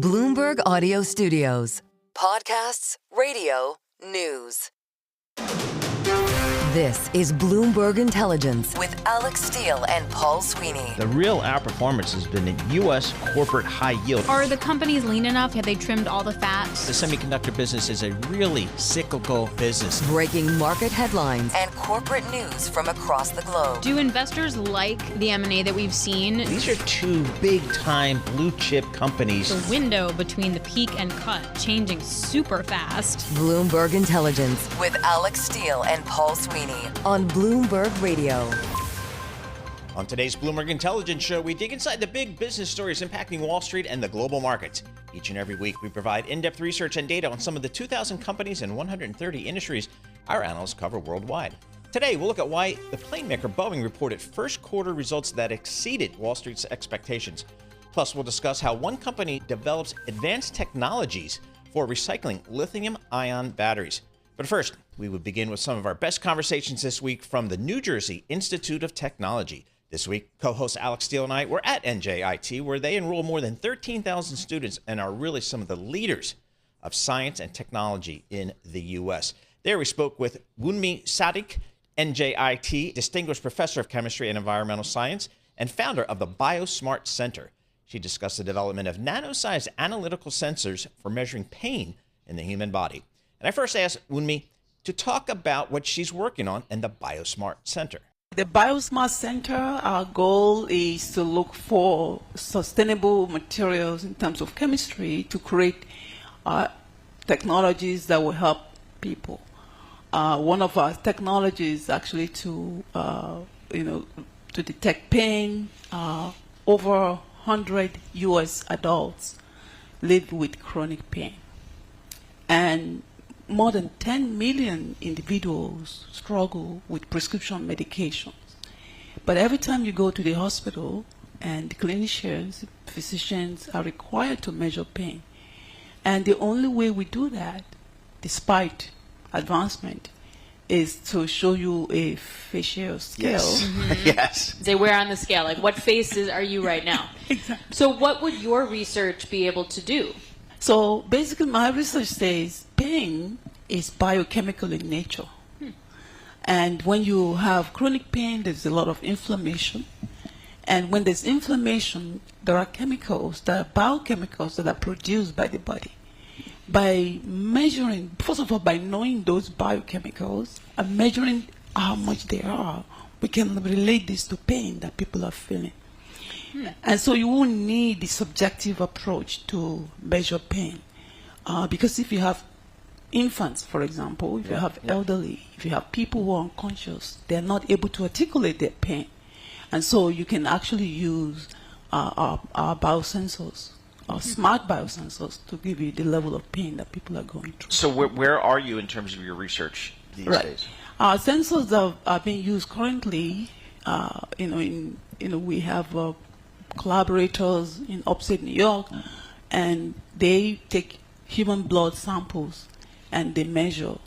Bloomberg Audio Studios. Podcasts, radio, news. This is Bloomberg Intelligence with Alex Steele and Paul Sweeney. The real outperformance has been in U.S. corporate high yield. Are the companies lean enough? Have they trimmed all the fat? The semiconductor business is a really cyclical business. Breaking market headlines and corporate news from across the globe. Do investors like the M&A that we've seen? These are two big-time blue-chip companies. The window between the peak and cut changing super fast. Bloomberg Intelligence with Alex Steele and Paul Sweeney on Bloomberg Radio. On today's Bloomberg Intelligence Show, we dig inside the big business stories impacting Wall Street and the global markets. Each and every week, we provide in-depth research and data on some of the 2,000 companies and 130 industries our analysts cover worldwide. Today, we'll look at why the plane maker Boeing reported first quarter results that exceeded Wall Street's expectations. Plus, we'll discuss how one company develops advanced technologies for recycling lithium-ion batteries. But first, we would begin with some of our best conversations this week from the New Jersey Institute of Technology. This week, co-host Alex Steele and I were at NJIT, where they enroll more than 13,000 students and are really some of the leaders of science and technology in the U.S. There we spoke with Wunmi Sadik, NJIT Distinguished Professor of Chemistry and Environmental Science and founder of the BioSmart Center. She discussed the development of nano-sized analytical sensors for measuring pain in the human body. And I first asked Wunmi to talk about what she's working on in the BioSmart Center. The BioSmart Center, our goal is to look for sustainable materials in terms of chemistry to create technologies that will help people. One of our technologies actually to detect pain. Over 100 U.S. adults live with chronic pain. And more than 10 million individuals struggle with prescription medications. But every time you go to the hospital, and clinicians, physicians are required to measure pain. And the only way we do that, despite advancement, is to show you a facial scale. Yes. Mm-hmm. Yes. They wear on the scale, like what faces are you right now? Exactly. So what would your research be able to do? So basically my research says pain is biochemical in nature. And when you have chronic pain, there's a lot of inflammation. And when there's inflammation, there are chemicals, there are biochemicals that are produced by the body. By measuring, first of all, by knowing those biochemicals and measuring how much they are, we can relate this to pain that people are feeling. And so you won't need the subjective approach to measure pain. Because if you have infants, for example, if you have elderly, if you have people who are unconscious, they're not able to articulate their pain. And so you can actually use our biosensors, our smart biosensors, to give you the level of pain that people are going through. So where are you in terms of your research these days? Our sensors are being used currently. We have collaborators in upstate New York, and they take human blood samples and they measure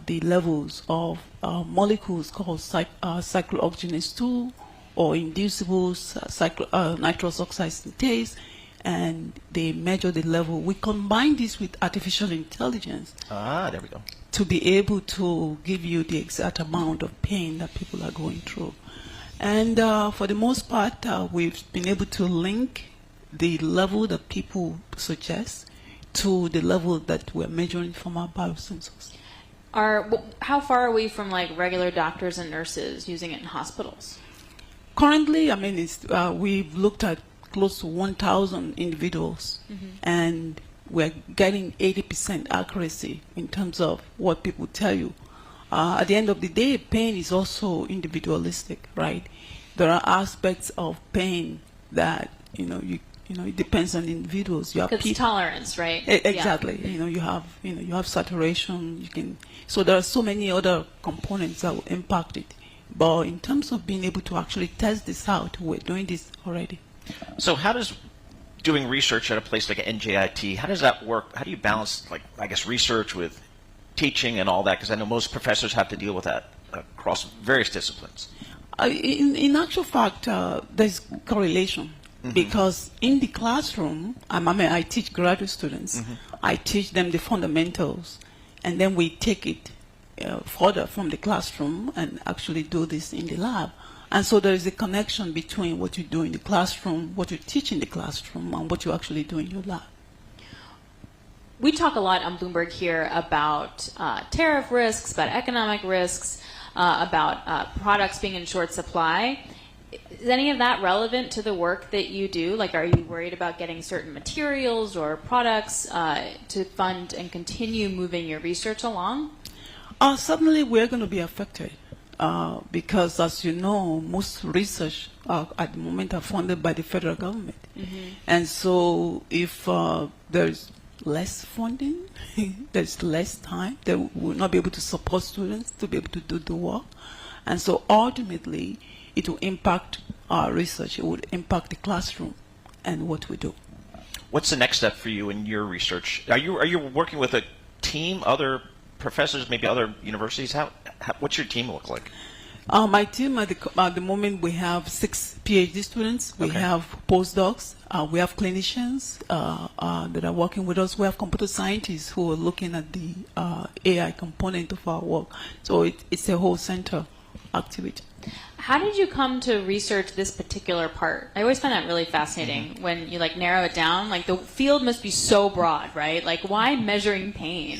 the levels of molecules called cyclooxygenase 2 or inducible nitrous oxide synthase, and they measure the level. We combine this with artificial intelligence. There we go. To be able to give you the exact amount of pain that people are going through. And for the most part, we've been able to link the level that people suggest to the level that we're measuring from our biosensors. How far are we from like regular doctors and nurses using it in hospitals? Currently, we've looked at close to 1,000 individuals, and we're getting 80% accuracy in terms of what people tell you. At the end of the day, pain is also individualistic, right? There are aspects of pain that it depends on individuals. You have it's tolerance, right? Exactly. Yeah. You have saturation. So there are so many other components that will impact it. But in terms of being able to actually test this out, we're doing this already. So how does doing research at a place like NJIT, how does that work? How do you balance, research with teaching and all that? Because I know most professors have to deal with that across various disciplines. In actual fact, there's correlation. Because in the classroom, I teach graduate students. I teach them the fundamentals, and then we take it further from the classroom and actually do this in the lab. And so there is a connection between what you do in the classroom, what you teach in the classroom, and what you actually do in your lab. We talk a lot on Bloomberg here about tariff risks, about economic risks, about products being in short supply. Is any of that relevant to the work that you do? Like, are you worried about getting certain materials or products to fund and continue moving your research along? Certainly, we're going to be affected because, as you know, most research at the moment are funded by the federal government. And so if there's less funding, there's less time, they will not be able to support students to be able to do the work. And so ultimately, it will impact our research. It will impact the classroom and what we do. What's the next step for you in your research? Are you working with a team, other professors, maybe other universities? What's your team look like? My team at the moment, we have 6 PhD students. We have postdocs. We have clinicians that are working with us. We have computer scientists who are looking at the AI component of our work. So it's a whole center activity. How did you come to research this particular part? I always find that really fascinating when you narrow it down. Like, the field must be so broad, right? Like, why measuring pain?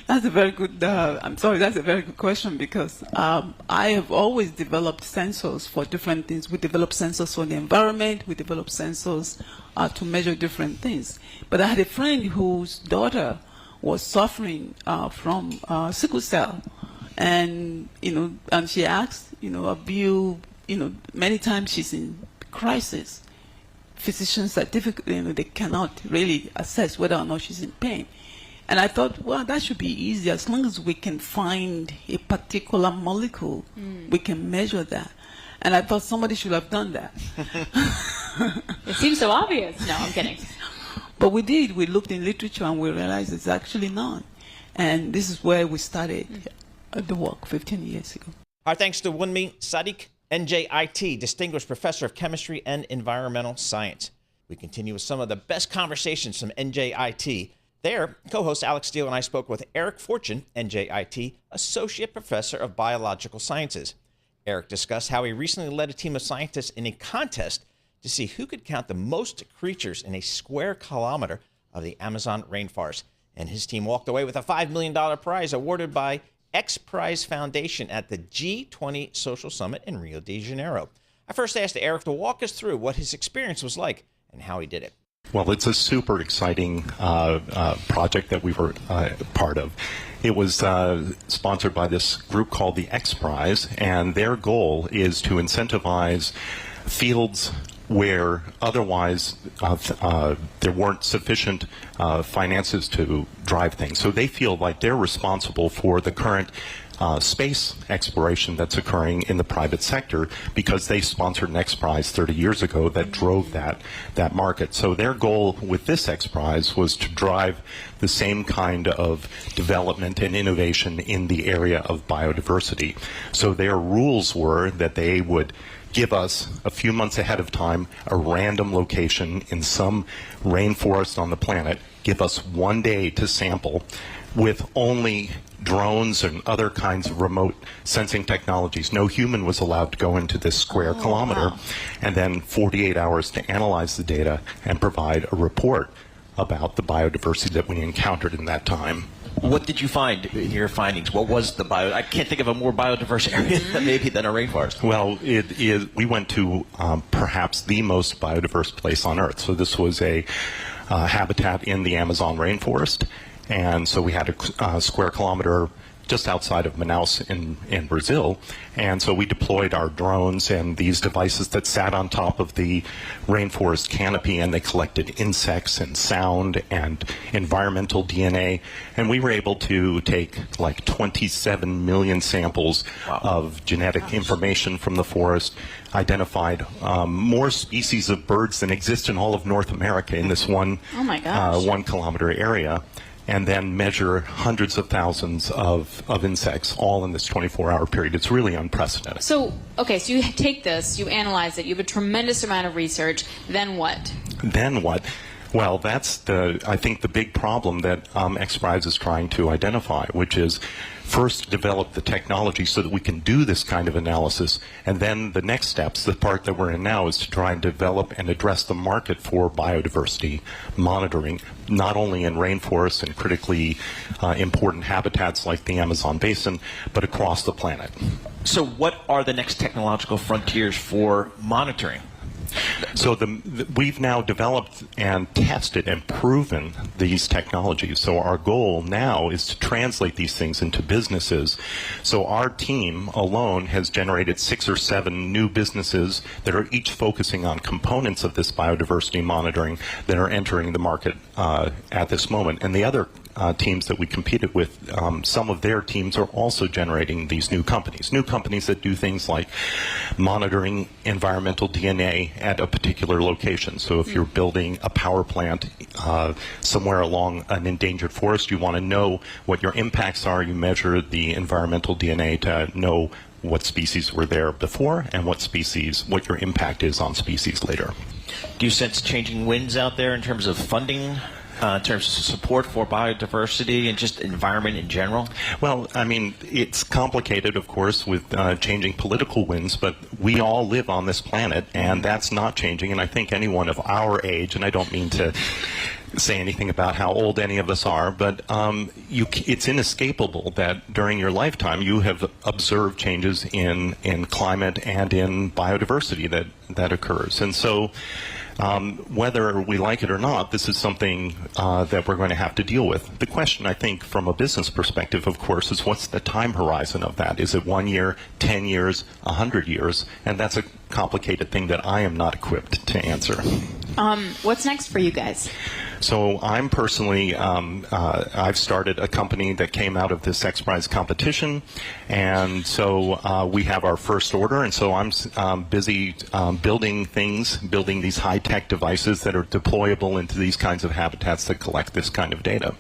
That's a very good. That's a very good question because I have always developed sensors for different things. We develop sensors for the environment. We develop sensors to measure different things. But I had a friend whose daughter was suffering from sickle cell. And, and she asked, many times she's in crisis. Physicians are difficult, they cannot really assess whether or not she's in pain. And I thought, well, that should be easy. As long as we can find a particular molecule, we can measure that. And I thought somebody should have done that. It seems so obvious. No, I'm kidding. But we did. We looked in literature and we realized it's actually none. And this is where we started the work 15 years ago. Our thanks to Wunmi Sadik, NJIT Distinguished Professor of Chemistry and Environmental Science. We continue with some of the best conversations from NJIT. There, co-host Alix Steele and I spoke with Eric Fortune, NJIT Associate Professor of Biological Sciences. Eric discussed how he recently led a team of scientists in a contest to see who could count the most creatures in a square kilometer of the Amazon rainforest. And his team walked away with a $5 million prize awarded by X Prize Foundation at the G20 Social Summit in Rio de Janeiro. I first asked Eric to walk us through what his experience was like and how he did it. Well, it's a super exciting project that we were part of. It was sponsored by this group called the X Prize, and their goal is to incentivize fields where otherwise there weren't sufficient finances to drive things. So they feel like they're responsible for the current space exploration that's occurring in the private sector because they sponsored an X Prize 30 years ago that drove that market. So their goal with this X Prize was to drive the same kind of development and innovation in the area of biodiversity. So their rules were that they would give us, a few months ahead of time, a random location in some rainforest on the planet, give us 1 day to sample with only drones and other kinds of remote sensing technologies. No human was allowed to go into this square kilometer, and then 48 hours to analyze the data and provide a report about the biodiversity that we encountered in that time. What did you find in your findings? What was the I can't think of a more biodiverse area maybe than a rainforest. Well, we went to perhaps the most biodiverse place on Earth. So this was a habitat in the Amazon rainforest. And so we had a square kilometer just outside of Manaus in Brazil. And so we deployed our drones and these devices that sat on top of the rainforest canopy, and they collected insects and sound and environmental DNA. And we were able to take like 27 million samples of genetic information from the forest, identified more species of birds than exist in all of North America in this one 1 kilometer area. and then measure hundreds of thousands of insects all in this 24-hour period. It's really unprecedented. So, okay, so you take this, you analyze it, you have a tremendous amount of research, then what? Then what? Well, that's I think the big problem that XPRIZE is trying to identify, which is first develop the technology so that we can do this kind of analysis, and then the next steps, the part that we're in now, is to try and develop and address the market for biodiversity monitoring, not only in rainforests and critically important habitats like the Amazon basin, but across the planet. So what are the next technological frontiers for monitoring? So we've now developed and tested and proven these technologies. So our goal now is to translate these things into businesses. So our team alone has generated 6 or 7 new businesses that are each focusing on components of this biodiversity monitoring that are entering the market at this moment. And the other teams that we competed with, some of their teams are also generating these new companies that do things like monitoring environmental DNA at a particular location. So if you're building a power plant somewhere along an endangered forest, you want to know what your impacts are. You measure the environmental DNA to know what species were there before and what your impact is on species later. Do you sense changing winds out there in terms of funding? In terms of support for biodiversity and just environment in general? Well, I mean, it's complicated, of course, with changing political winds, but we all live on this planet, and that's not changing. And I think anyone of our age, and I don't mean to say anything about how old any of us are, but it's inescapable that during your lifetime you have observed changes in climate and in biodiversity that occurs. And so whether we like it or not, this is something that we're going to have to deal with. The question, I think, from a business perspective, of course, is what's the time horizon of that? Is it 1 year, 10 years, 100 years? And that's a complicated thing that I am not equipped to answer. What's next for you guys? So I'm personally, I've started a company that came out of this XPRIZE competition, and so we have our first order, and so I'm busy building these high-tech devices that are deployable into these kinds of habitats that collect this kind of data.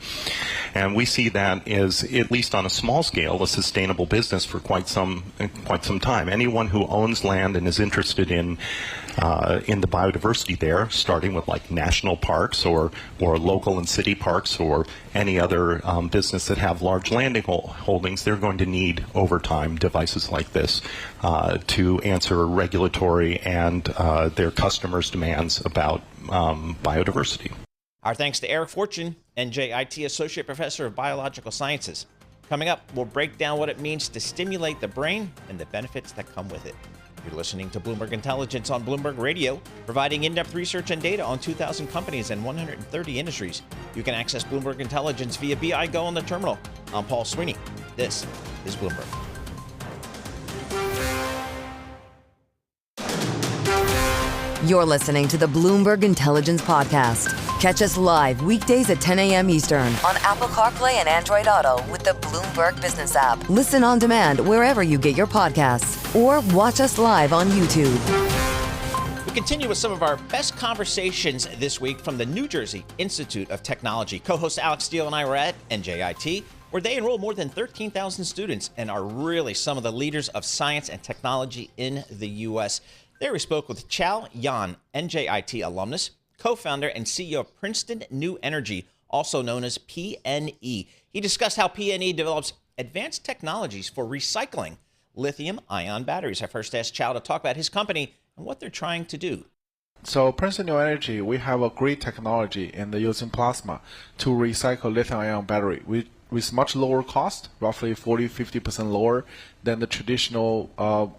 And we see that as, at least on a small scale, a sustainable business for quite some time. Anyone who owns land and is interested in the biodiversity there, starting with like national parks or local and city parks or any other business that have large landing holdings, they're going to need over time devices like this to answer regulatory and their customers' demands about biodiversity. Our thanks to Eric Fortune, NJIT Associate Professor of Biological Sciences. Coming up, we'll break down what it means to stimulate the brain and the benefits that come with it. You're listening to Bloomberg Intelligence on Bloomberg Radio, providing in-depth research and data on 2,000 companies and 130 industries. You can access Bloomberg Intelligence via BI Go on the terminal. I'm Paul Sweeney. This is Bloomberg. You're listening to the Bloomberg Intelligence Podcast. Catch us live weekdays at 10 a.m. Eastern on Apple CarPlay and Android Auto with the Bloomberg Business app. Listen on demand wherever you get your podcasts or watch us live on YouTube. We continue with some of our best conversations this week from the New Jersey Institute of Technology. Co-host Alex Steele and I were at NJIT, where they enroll more than 13,000 students and are really some of the leaders of science and technology in the U.S. There we spoke with Chao Yan, NJIT alumnus, co-founder and CEO of Princeton NuEnergy, also known as PNE. He discussed how PNE develops advanced technologies for recycling lithium-ion batteries. I first asked Chao to talk about his company and what they're trying to do. So Princeton NuEnergy, we have a great technology in the using plasma to recycle lithium-ion battery with much lower cost, roughly 40-50% lower than the traditional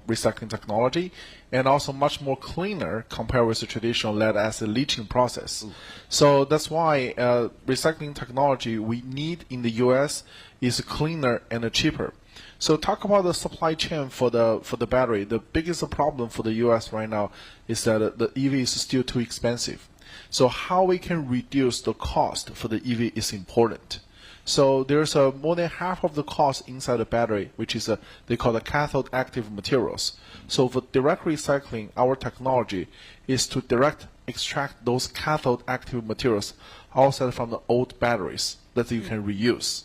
recycling technology, and also much more cleaner compared with the traditional lead-acid leaching process. So that's why recycling technology we need in the U.S. is cleaner and cheaper. So talk about the supply chain for the battery. The biggest problem for the U.S. right now is that the EV is still too expensive. So how we can reduce the cost for the EV is important. So there's more than half of the cost inside the battery, which is they call the cathode active materials. So for direct recycling, our technology is to direct extract those cathode active materials outside from the old batteries. that you can reuse.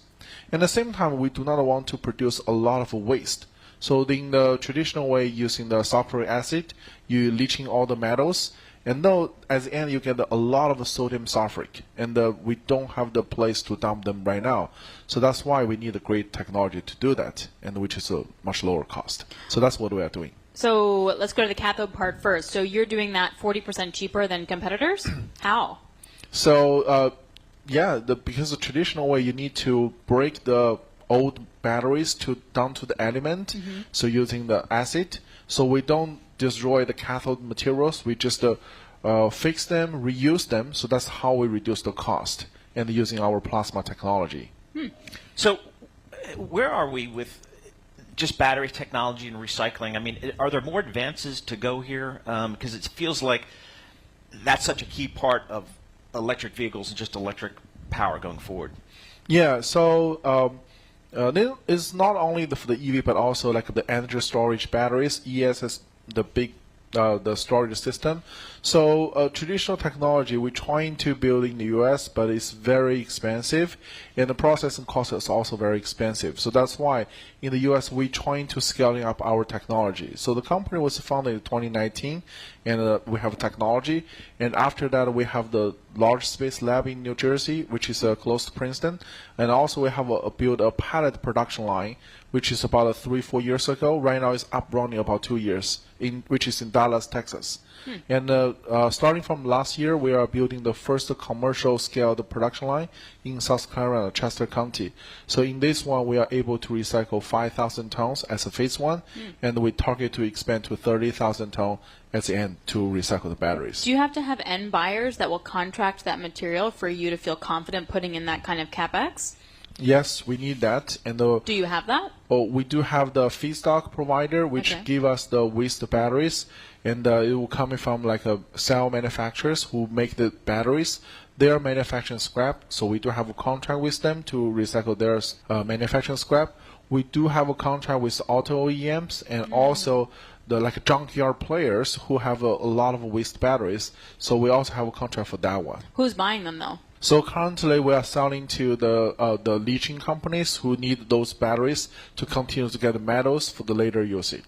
At the same time, we do not want to produce a lot of waste. So in the traditional way, using the sulfuric acid, you leaching all the metals, and though at the end you get a lot of sodium sulfuric, and we don't have the place to dump them right now. So that's why we need a great technology to do that, and which is a much lower cost. So that's what we are doing. So let's go to the cathode part first. So you're doing that 40% cheaper than competitors? How? So because the traditional way, you need to break the old batteries down to the element. So using the acid, so we don't destroy the cathode materials. We just fix them, reuse them. So that's how we reduce the cost, and using our plasma technology. So where are we with just battery technology and recycling? I mean, are there more advances to go here? Because it feels like that's such a key part of electric vehicles and just electric power going forward. Yeah, so it's not only for the EV, but also like the energy storage batteries. ES is the big the storage system. So traditional technology we're trying to build in the US, but it's very expensive, and the processing cost is also very expensive. So that's why in the US we're trying to scaling up our technology. So the company was founded in 2019, and we have technology. And after that we have the large space lab in New Jersey, which is close to Princeton, and also we have built a pilot production line, which is about 3-4 years ago. Right now it's up running about 2 years, which is in Dallas, Texas. And starting from last year, we are building the first commercial scale production line in South Carolina, Chester County. So in this one, we are able to recycle 5,000 tons as a phase one, and we target to expand to 30,000 tons at the end to recycle the batteries. Do you have to have end buyers that will contract that material for you to feel confident putting in that kind of capex? Yes, we need that. And do you have that? Oh, we do have the feedstock provider, which give us the waste batteries, and it will come from like cell manufacturers who make the batteries. They are manufacturing scrap, so we do have a contract with them to recycle their manufacturing scrap. We do have a contract with auto OEMs and also the like junkyard players who have a lot of waste batteries. So we also have a contract for that one. Who's buying them though? So currently we are selling to the leaching companies who need those batteries to continue to get the metals for the later usage.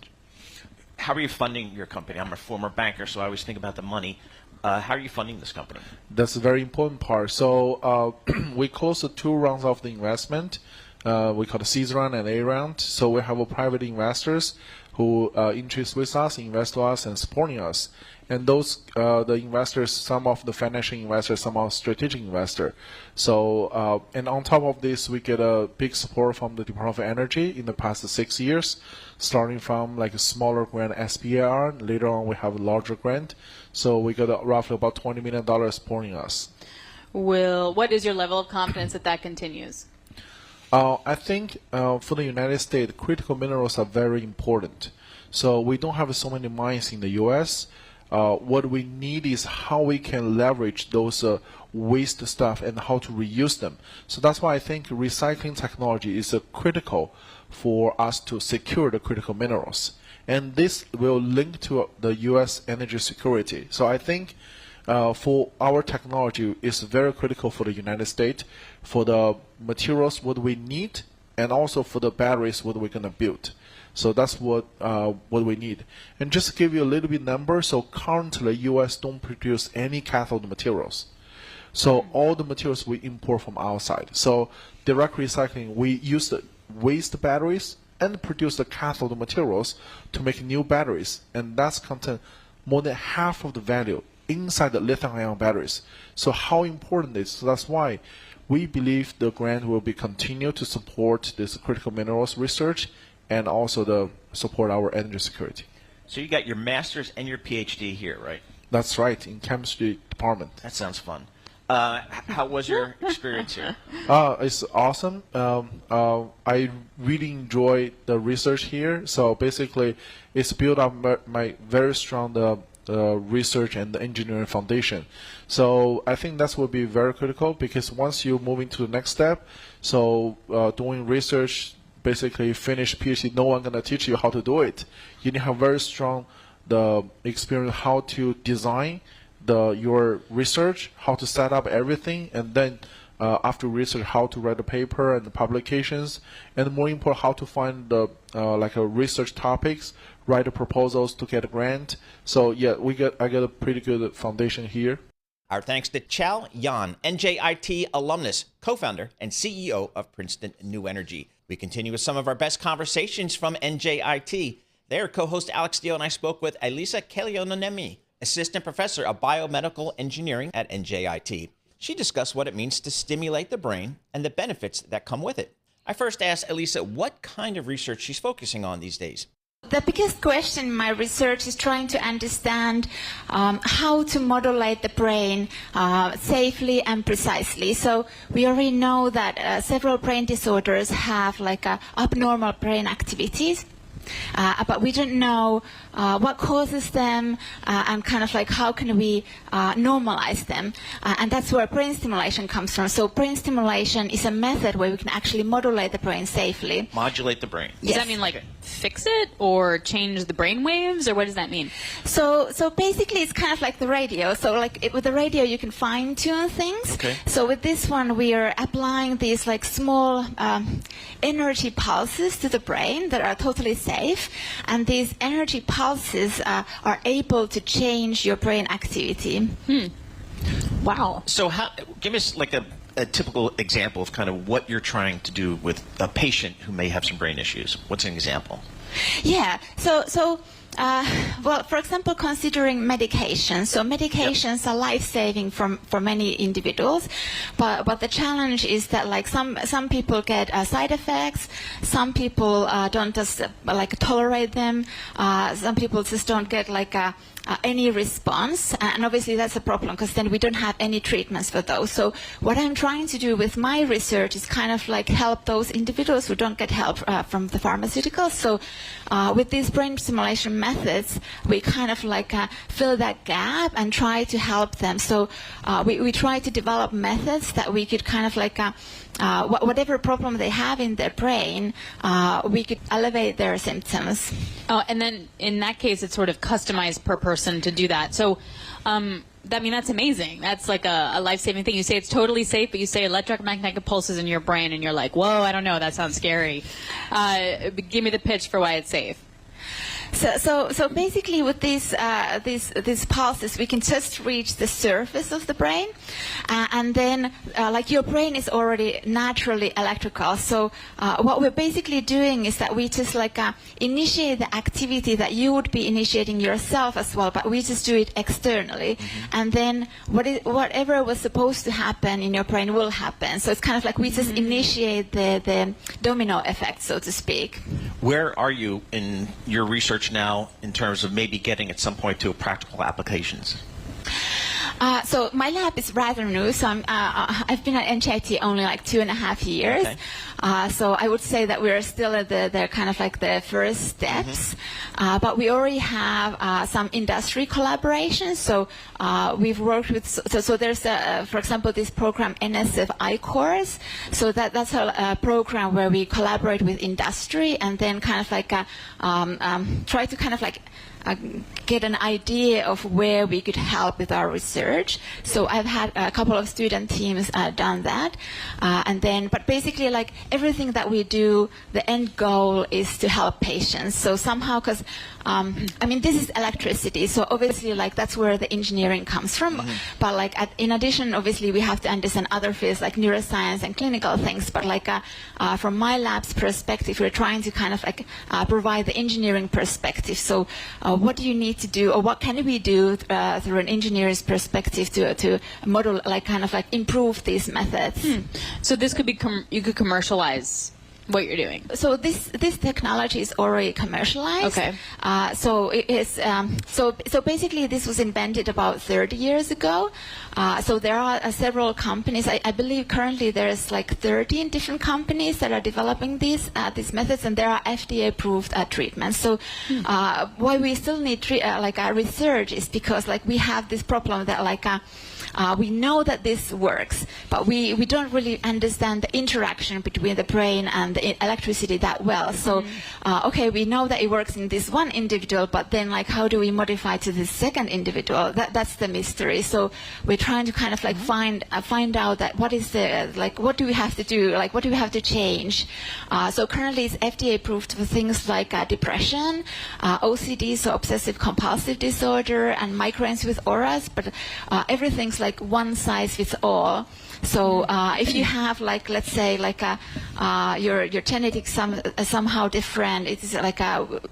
How are you funding your company? I'm a former banker, so I always think about the money. How are you funding this company? That's a very important part. So we closed the 2 rounds of the investment. We call the seed round and A round. So we have private investors who interest with us, invest to us, and supporting us. And those the investors, some of the financial investors, some of strategic investor. So and on top of this, we get a big support from the Department of Energy in the past 6 years, starting from like a smaller grant SBIR. Later on, we have a larger grant. So we got roughly about $20 million supporting us. What is your level of confidence that that continues? I think for the United States, critical minerals are very important. So we don't have so many mines in the U.S. What we need is how we can leverage those waste stuff and how to reuse them. So that's why I think recycling technology is critical for us to secure the critical minerals. And this will link to the U.S. energy security. So I think for our technology, it's very critical for the United States, for the materials what we need, and also for the batteries what we're going to build. So that's what we need. And just to give you a little bit number, so currently U.S. don't produce any cathode materials. So all the materials we import from outside. So direct recycling, we use the waste batteries and produce the cathode materials to make new batteries. And that's contain more than half of the value inside the lithium-ion batteries. So how important is? So that's why we believe the grant will be continue to support this critical minerals research and also the support our energy security. So you got your master's and your PhD here, right? That's right, in chemistry department. That sounds fun. How was your experience here? It's awesome. I really enjoy the research here. So basically, it's built up my very strong research and the engineering foundation. So I think that will be very critical because once you move into the next step, so doing research, basically finish PhD, no one gonna teach you how to do it. You need to have very strong the experience how to design your research, how to set up everything, and then after research how to write a paper and the publications, and more important how to find the research topics, write the proposals to get a grant. So yeah, I got a pretty good foundation here. Our thanks to Chao Yan, NJIT alumnus, co-founder and CEO of Princeton NuEnergy. We continue with some of our best conversations from NJIT. There, co-host Alix and I spoke with Elisa Kallioniemi, assistant professor of biomedical engineering at NJIT. She discussed what it means to stimulate the brain and the benefits that come with it. I first asked Elisa what kind of research she's focusing on these days. The biggest question in my research is trying to understand how to modulate the brain safely and precisely. So we already know that several brain disorders have abnormal brain activities. But we don't know what causes them and how can we normalize them. And that's where brain stimulation comes from. So brain stimulation is a method where we can actually modulate the brain safely. Modulate the brain. Does that mean fix it or change the brain waves, or what does that mean? So basically it's kind of like the radio. So with the radio you can fine tune things. Okay. So with this one we are applying these small energy pulses to the brain that are totally safe, and these energy pulses are able to change your brain activity. Wow. So give us a typical example of kind of what you're trying to do with a patient who may have some brain issues. What's an example? Yeah. Well, for example, considering medications. So medications are life-saving for many individuals, but the challenge is that some people get side effects, some people don't just tolerate them, some people just don't get any response, and obviously that's a problem because then we don't have any treatments for those. So what I'm trying to do with my research is kind of help those individuals who don't get help from the pharmaceuticals. So with these brain stimulation methods, we kind of fill that gap and try to help them. So we try to develop methods that we could kind of whatever problem they have in their brain, we could elevate their symptoms. Oh, and then in that case, it's sort of customized per person to do that. So, that's amazing. That's a life-saving thing. You say it's totally safe, but you say electromagnetic pulses in your brain, and you're like, whoa, I don't know, that sounds scary. Give me the pitch for why it's safe. So basically with these pulses, we can just reach the surface of the brain, and then your brain is already naturally electrical. So what we're basically doing is that we just initiate the activity that you would be initiating yourself as well, but we just do it externally, and then whatever was supposed to happen in your brain will happen. So it's kind of we just initiate the domino effect, so to speak. Where are you in your research now in terms of maybe getting at some point to practical applications? So my lab is rather new. So I've been at NJIT only 2.5 years. Okay. So I would say that we're still at the kind of the first steps. But we already have some industry collaborations. So we've worked with. So there's for example this program NSF I-Course. So that's a program where we collaborate with industry and then kind of try to kind of get an idea of where we could help with our research. So I've had a couple of student teams done that, but basically everything that we do, the end goal is to help patients. So somehow, because this is electricity, so obviously that's where the engineering comes from. But in addition, obviously we have to understand other fields like neuroscience and clinical things. But from my lab's perspective, we're trying to kind of provide the engineering perspective. So what do you need to do, or what can we do through an engineer's perspective to model, improve these methods? So this could be you could commercialize what you're doing. So this technology is already commercialized. Okay. So it is. So basically, this was invented about 30 years ago. So there are several companies. I believe currently there's 13 different companies that are developing these methods, and there are FDA-approved treatments. So why we still need research is because we have this problem that we know that this works, but we don't really understand the interaction between the brain and the electricity that well. So, okay, we know that it works in this one individual, but then like how do we modify to this second individual? That's the mystery. So we're trying to kind of like find out that what is the, like, what do we have to do? Like, what do we have to change? So currently it's FDA approved for things like depression, OCD, so obsessive compulsive disorder, and migraines with auras, but everything's like one size fits all. So if you have, like, let's say, like your genetics somehow different, it's like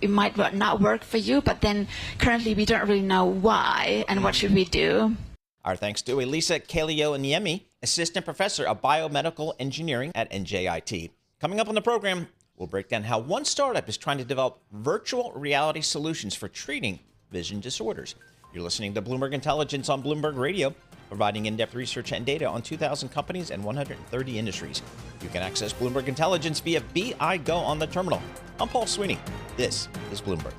it might not work for you, but then currently we don't really know why and what should we do. Our thanks to Elisa Kallioniemi, Assistant Professor of Biomedical Engineering at NJIT. Coming up on the program, we'll break down how one startup is trying to develop virtual reality solutions for treating vision disorders. You're listening to Bloomberg Intelligence on Bloomberg Radio, providing in-depth research and data on 2,000 companies and 130 industries. You can access Bloomberg Intelligence via BI Go on the terminal. I'm Paul Sweeney. This is Bloomberg.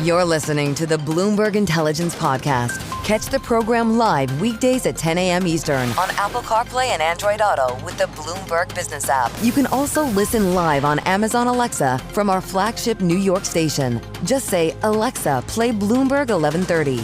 You're listening to the Bloomberg Intelligence Podcast. Catch the program live weekdays at 10 a.m. Eastern on Apple CarPlay and Android Auto with the Bloomberg Business app. You can also listen live on Amazon Alexa from our flagship New York station. Just say, Alexa, play Bloomberg 1130.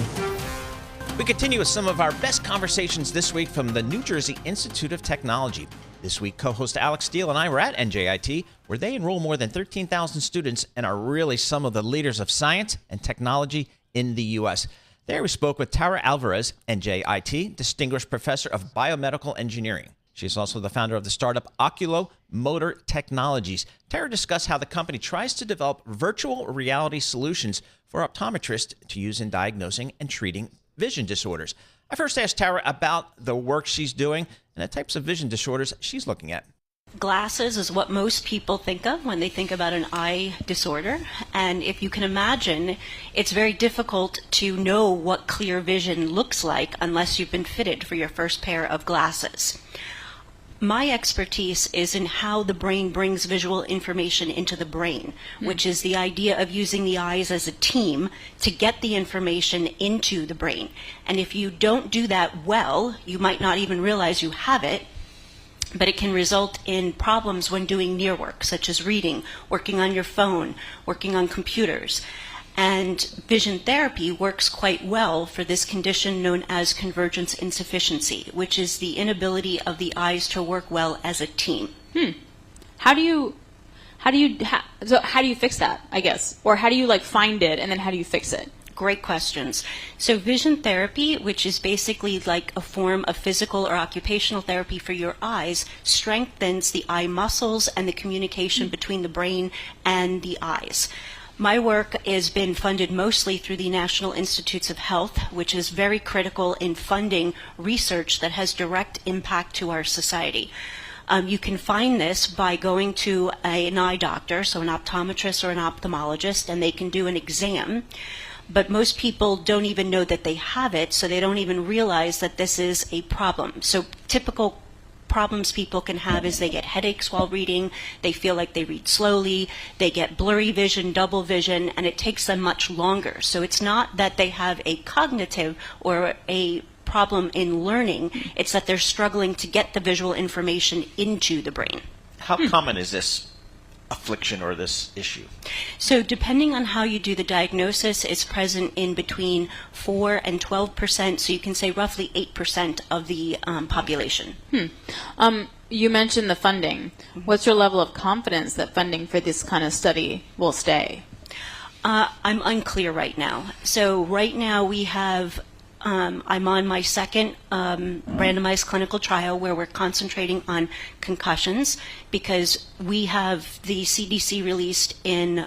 We continue with some of our best conversations this week from the New Jersey Institute of Technology. This week, co-host Alix Steele and I were at NJIT, where they enroll more than 13,000 students and are really some of the leaders of science and technology in the U.S. There we spoke with Tara Alvarez, NJIT Distinguished Professor of Biomedical Engineering. She is also the founder of the startup OculoMotor Technologies. Tara discussed how the company tries to develop virtual reality solutions for optometrists to use in diagnosing and treating vision disorders. I first asked Tara about the work she's doing and the types of vision disorders she's looking at. Glasses is what most people think of when they think about an eye disorder. And if you can imagine, it's very difficult to know what clear vision looks like unless you've been fitted for your first pair of glasses. My expertise is in how the brain brings visual information into the brain, which is the idea of using the eyes as a team to get the information into the brain. And if you don't do that well, you might not even realize you have it, but it can result in problems when doing near work, such as reading, working on your phone, working on computers. And vision therapy works quite well for this condition known as convergence insufficiency, which is the inability of the eyes to work well as a team. How do you fix that, I guess? Or how do you like find it and then how do you fix it? Great questions. So vision therapy, which is basically like a form of physical or occupational therapy for your eyes, strengthens the eye muscles and the communication between the brain and the eyes. My work has been funded mostly through the National Institutes of Health, which is very critical in funding research that has direct impact to our society. You can find this by going to an eye doctor, so an optometrist or an ophthalmologist, and they can do an exam. But most people don't even know that they have it, so they don't even realize that this is a problem. So typical problems people can have is they get headaches while reading, they feel like they read slowly, they get blurry vision, double vision, and it takes them much longer. So it's not that they have a cognitive or a problem in learning, it's that they're struggling to get the visual information into the brain. How common is this affliction or this issue? So depending on how you do the diagnosis, it's present in between 4 and 12%, so you can say roughly 8% of the population. You mentioned the funding. What's your level of confidence that funding for this kind of study will stay? I'm unclear right now. So right now we have I'm on my second randomized clinical trial where we're concentrating on concussions because we have the CDC released in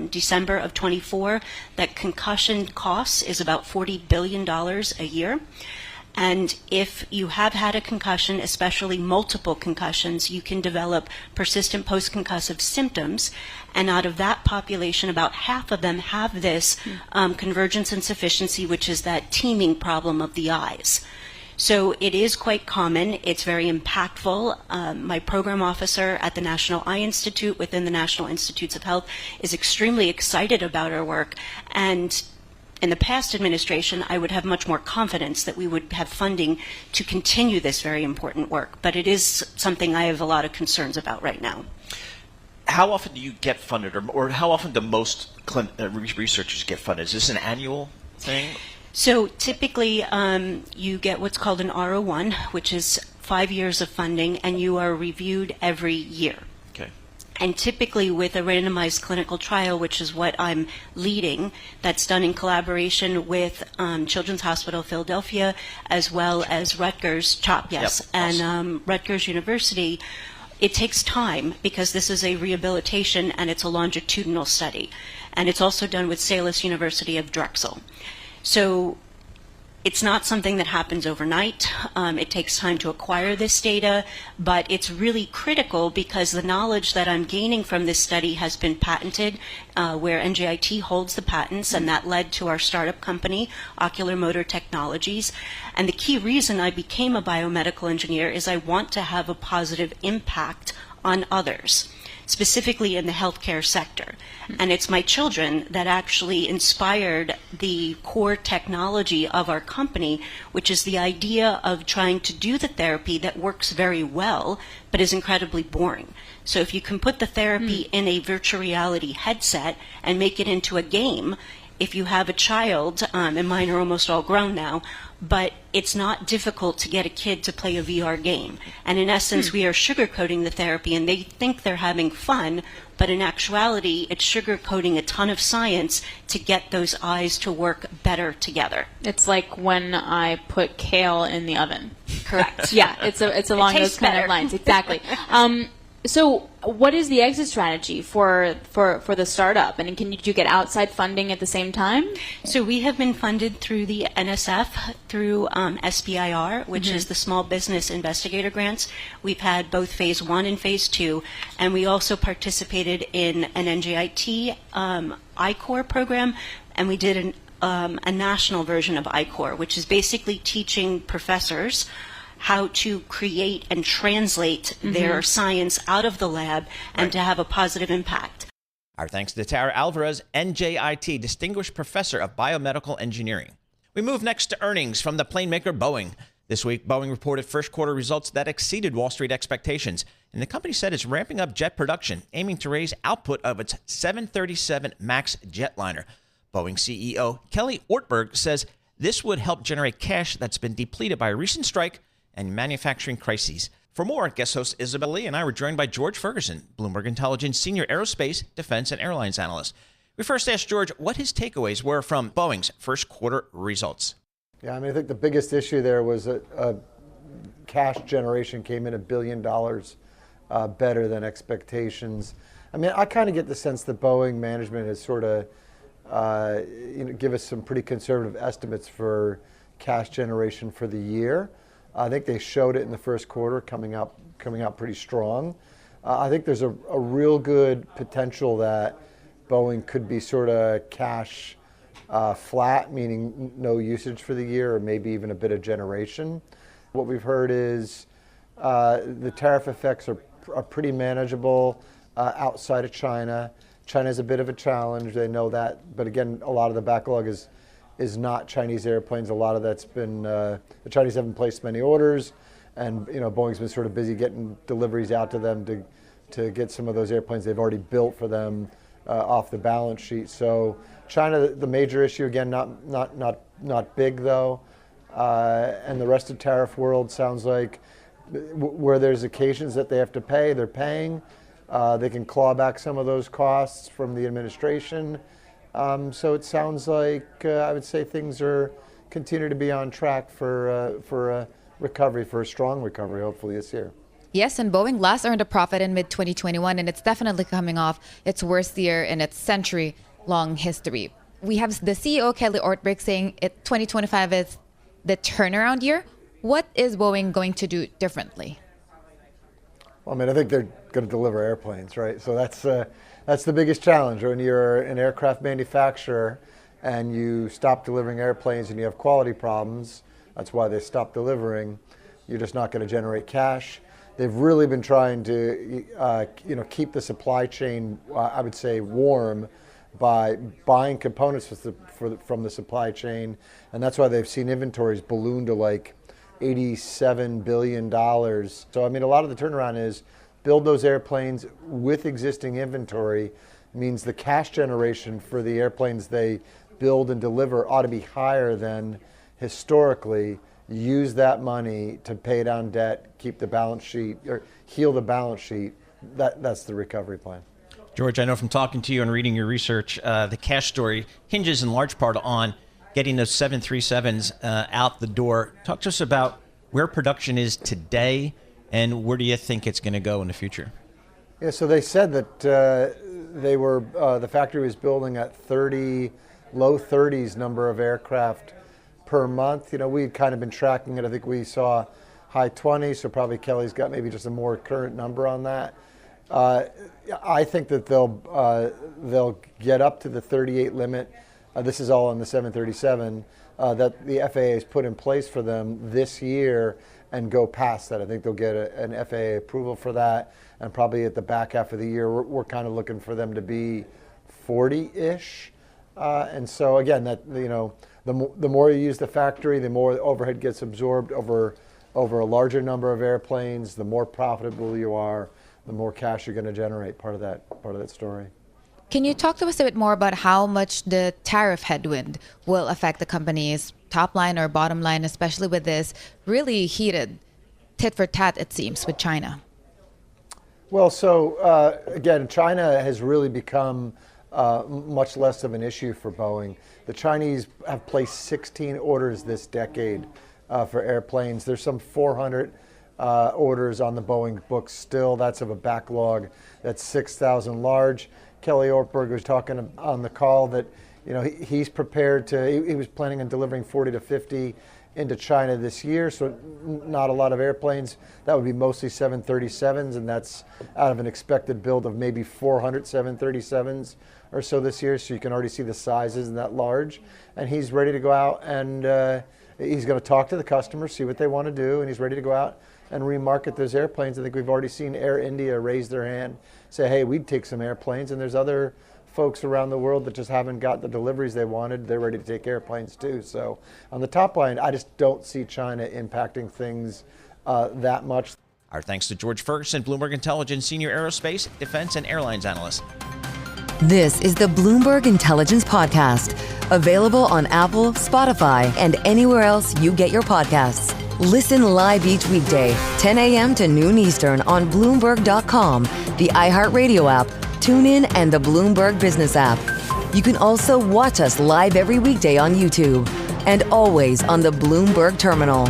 December of 24 that concussion costs is about $40 billion a year. And if you have had a concussion, especially multiple concussions, you can develop persistent post-concussive symptoms. And out of that population, about half of them have this convergence insufficiency, which is that teaming problem of the eyes. So it is quite common. It's very impactful. My program officer at the National Eye Institute within the National Institutes of Health is extremely excited about our work. And in the past administration, I would have much more confidence that we would have funding to continue this very important work. But it is something I have a lot of concerns about right now. How often do you get funded, or how often do most researchers get funded? Is this an annual thing? So typically, you get what's called an R01, which is 5 years of funding, and you are reviewed every year. Okay. And typically with a randomized clinical trial, which is what I'm leading, that's done in collaboration with Children's Hospital Philadelphia, as well as Rutgers, CHOP, yes, Yep. and Rutgers University. It takes time because this is a rehabilitation and it's a longitudinal study. And it's also done with Salus University of Drexel. So it's not something that happens overnight. It takes time to acquire this data, but it's really critical because the knowledge that I'm gaining from this study has been patented, where NJIT holds the patents, and that led to our startup company, OculoMotor Technologies. And the key reason I became a biomedical engineer is I want to have a positive impact on others, specifically in the healthcare sector. And it's my children that actually inspired the core technology of our company, which is the idea of trying to do the therapy that works very well, but is incredibly boring. So if you can put the therapy in a virtual reality headset and make it into a game, if you have a child, and mine are almost all grown now, but it's not difficult to get a kid to play a VR game. And in essence, we are sugarcoating the therapy, and they think they're having fun, but in actuality, it's sugarcoating a ton of science to get those eyes to work better together. It's like when I put kale in the oven. Correct. Yeah, it's along those tastes kind better. of lines. Exactly. So what is the exit strategy for the startup? And did you get outside funding at the same time? So we have been funded through the NSF, through SBIR, which is the Small Business Investigator Grants. We've had both Phase 1 and Phase 2, and we also participated in an NJIT I-Core program, and we did a national version of I-Core, which is basically teaching professors how to create and translate their science out of the lab and to have a positive impact. Our thanks to Tara Alvarez, NJIT Distinguished Professor of Biomedical Engineering. We move next to earnings from the plane maker Boeing. This week, Boeing reported first quarter results that exceeded Wall Street expectations, and the company said it's ramping up jet production, aiming to raise output of its 737 MAX jetliner. Boeing CEO Kelly Ortberg says this would help generate cash that's been depleted by a recent strike and manufacturing crises. For more, guest host Isabel Lee and I were joined by George Ferguson, Bloomberg Intelligence Senior Aerospace, Defense, and Airlines Analyst. We first asked George what his takeaways were from Boeing's first quarter results. Yeah, I mean, I think the biggest issue there was that cash generation came in $1 billion better than expectations. I mean, I kind of get the sense that Boeing management has sort of give us some pretty conservative estimates for cash generation for the year. I think they showed it in the first quarter, coming out pretty strong. I think there's a real good potential that Boeing could be sort of cash flat, meaning no usage for the year, or maybe even a bit of generation. What we've heard is the tariff effects are pretty manageable outside of China. China's a bit of a challenge, they know that, but again, a lot of the backlog is not Chinese airplanes. A lot of that's been, the Chinese haven't placed many orders, and Boeing's been sort of busy getting deliveries out to them to get some of those airplanes they've already built for them off the balance sheet. So China, the major issue, again, not big though, and the rest of tariff world sounds like where there's occasions that they have to pay, they're paying. They can claw back some of those costs from the administration. So it sounds like I would say things continue to be on track for a recovery, for a strong recovery, hopefully this year. Yes, and Boeing last earned a profit in mid-2021, and it's definitely coming off its worst year in its century-long history. We have the CEO, Kelly Ortberg, saying 2025 is the turnaround year. What is Boeing going to do differently? Well, I mean, I think they're going to deliver airplanes, right? So that's the biggest challenge. When you're an aircraft manufacturer and you stop delivering airplanes and you have quality problems, That's why they stopped delivering. You're just not going to generate cash. They've really been trying to keep the supply chain, I would say, warm by buying components from the supply chain. And that's why they've seen inventories balloon to like $87 billion. So, I mean, a lot of the turnaround is build those airplanes with existing inventory. Means the cash generation for the airplanes they build and deliver ought to be higher than historically. Use that money to pay down debt, keep the balance sheet, or heal the balance sheet. That's the recovery plan. George, I know from talking to you and reading your research, the cash story hinges in large part on getting those 737s out the door. Talk to us about where production is today and where do you think it's going to go in the future? Yeah, so they said that the factory was building at low 30s number of aircraft per month. You know, we'd kind of been tracking it. I think we saw high 20s, so probably Kelly's got maybe just a more current number on that. I think that they'll get up to the 38 limit. This is all on the 737 that the FAA has put in place for them this year and go past that. I think they'll get an FAA approval for that, and probably at the back half of the year, we're kind of looking for them to be 40-ish. And so again, that the more you use the factory, the more overhead gets absorbed over a larger number of airplanes. The more profitable you are, the more cash you're going to generate. Part of that story. Can you talk to us a bit more about how much the tariff headwind will affect the company's top line or bottom line, especially with this really heated tit for tat, it seems, with China? Well, so again, China has really become much less of an issue for Boeing. The Chinese have placed 16 orders this decade for airplanes. There's some 400 orders on the Boeing books still. That's of a backlog that's 6,000 large. Kelly Ortberg was talking on the call that he's prepared to. He was planning on delivering 40 to 50 into China this year, so not a lot of airplanes. That would be mostly 737s, and that's out of an expected build of maybe 400 737s or so this year, so you can already see the sizes in that large. And he's ready to go out and he's going to talk to the customers, see what they want to do, and he's ready to go out and remarket those airplanes. I think we've already seen Air India raise their hand, say, hey, we'd take some airplanes, and there's other folks around the world that just haven't got the deliveries they wanted. They're ready to take airplanes too. So on the top line, I just don't see China impacting things that much. Our thanks to George Ferguson, Bloomberg Intelligence Senior Aerospace, Defense, and Airlines Analyst. This is the Bloomberg Intelligence Podcast, available on Apple, Spotify, and anywhere else you get your podcasts. Listen live each weekday, 10 a.m. to noon Eastern on Bloomberg.com, the iHeartRadio app, TuneIn, and the Bloomberg Business app. You can also watch us live every weekday on YouTube and always on the Bloomberg Terminal.